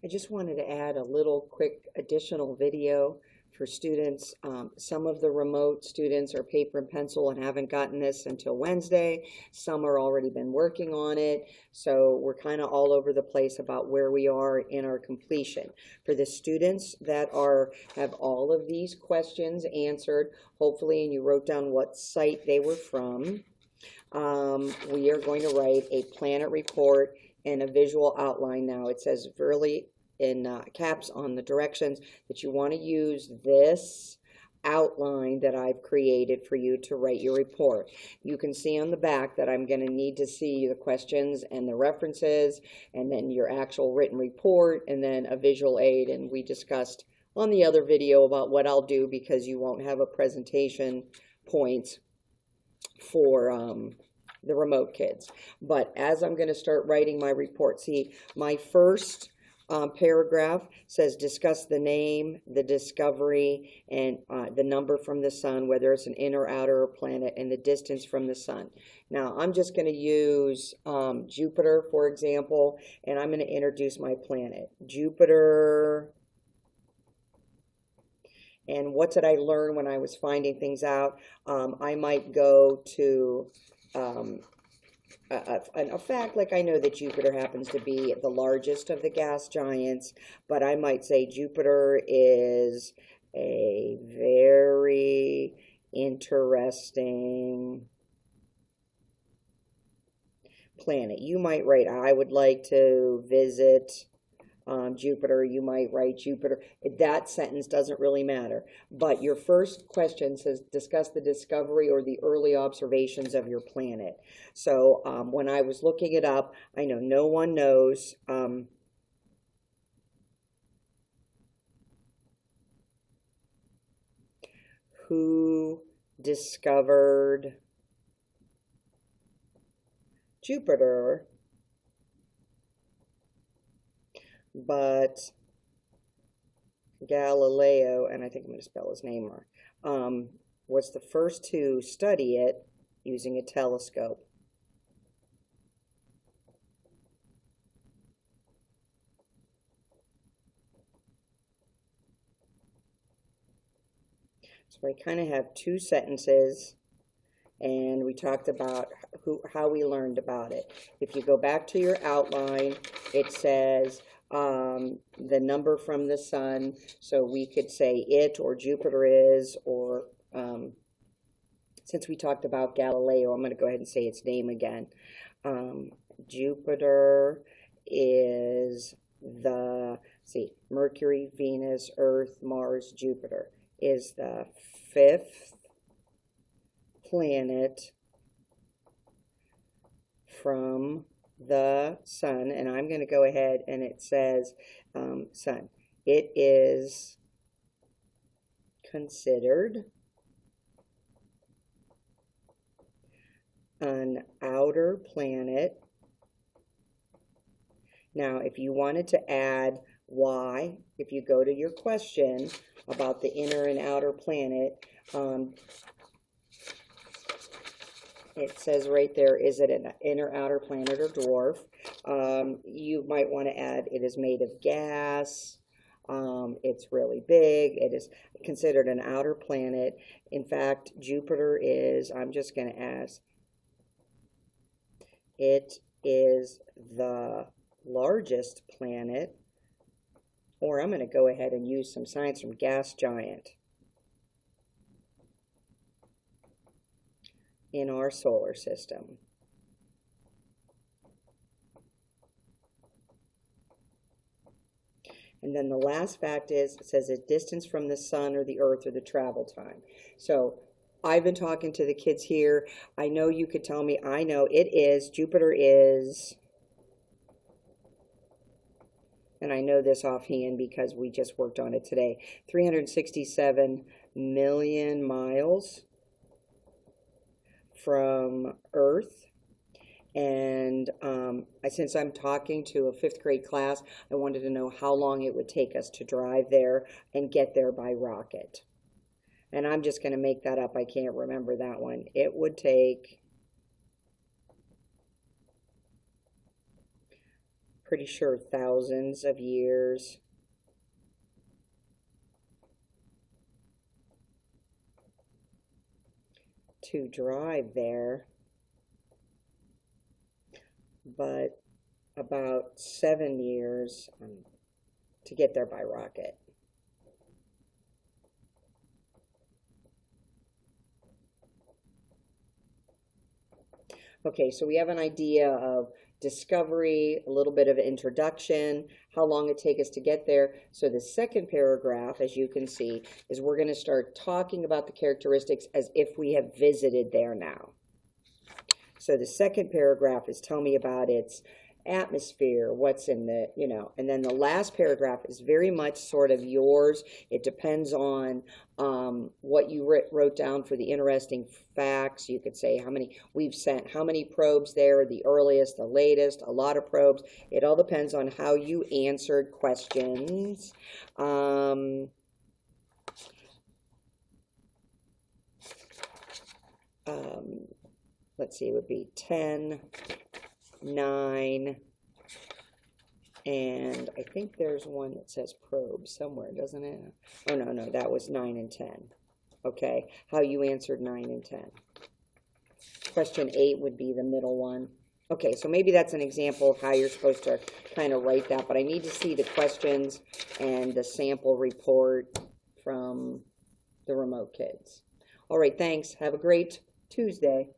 I just wanted to add a little quick additional video for students. Some of the remote students are paper and pencil and haven't gotten this until Wednesday. Some are already been working on it. So we're kind of all over the place about where we are in our completion. For the students that have all of these questions answered, hopefully, and you wrote down what site they were from, we are going to write a planet report and a visual outline. Now it says really in caps on the directions that you want to use this outline that I've created for you to write your report. You can see on the back that I'm going to need to see the questions and the references, and then your actual written report, and then a visual aid. And we discussed on the other video about what I'll do because you won't have a presentation points for the remote kids. But as I'm going to start writing my report, see, my first paragraph says discuss the name, the discovery, and the number from the sun, whether it's an inner, outer planet, and the distance from the sun. Now, I'm just going to use Jupiter, for example, and I'm going to introduce my planet. Jupiter. And what did I learn when I was finding things out? I might go to a fact, like I know that Jupiter happens to be the largest of the gas giants, but I might say Jupiter is a very interesting planet. You might write, I would like to visit Jupiter. You might write Jupiter. That sentence doesn't really matter. But your first question says discuss the discovery or the early observations of your planet. So when I was looking it up, I know no one knows who discovered Jupiter, but Galileo, and I think I'm going to spell his name wrong, was the first to study it using a telescope. So I kind of have two sentences, and we talked about how we learned about it. If you go back to your outline, it says the number from the sun, so we could say it or Jupiter is, or since we talked about Galileo, I'm going to go ahead and say its name again. Jupiter is Mercury, Venus, Earth, Mars, Jupiter is the fifth planet from the sun, and I'm going to go ahead and it says sun. It is considered an outer planet. Now, if you wanted to add why, if you go to your question about the inner and outer planet, it says right there, is it an inner, outer planet, or dwarf? You might want to add, it is made of gas. It's really big. It is considered an outer planet. In fact, Jupiter is, I'm just going to ask, it is the largest planet, or I'm going to go ahead and use some science from gas giant in our solar system. And then the last fact is, it says a distance from the sun or the earth or the travel time. So I've been talking to the kids here. I know you could tell me, I know it is, Jupiter is, and I know this offhand because we just worked on it today, 367 million miles from Earth. And since I'm talking to a fifth grade class, I wanted to know how long it would take us to drive there and get there by rocket. And I'm just going to make that up. I can't remember that one. It would take pretty sure thousands of years to drive there, but about 7 years to get there by rocket. Okay, so we have an idea of discovery, a little bit of introduction, how long it takes us to get there. So the second paragraph, as you can see, is we're going to start talking about the characteristics as if we have visited there now. So the second paragraph is tell me about its atmosphere, what's in the, and then the last paragraph is very much sort of yours. It depends on what you wrote down for the interesting facts. You could say how many we've sent, how many probes there, the earliest, the latest, a lot of probes. It all depends on how you answered questions. Let's see, it would be 10, 9, and I think there's one that says probe somewhere, doesn't it? Oh, no, that was 9 and 10. Okay, how you answered 9 and 10. Question 8 would be the middle one. Okay, so maybe that's an example of how you're supposed to kind of write that, but I need to see the questions and the sample report from the remote kids. All right, thanks. Have a great Tuesday.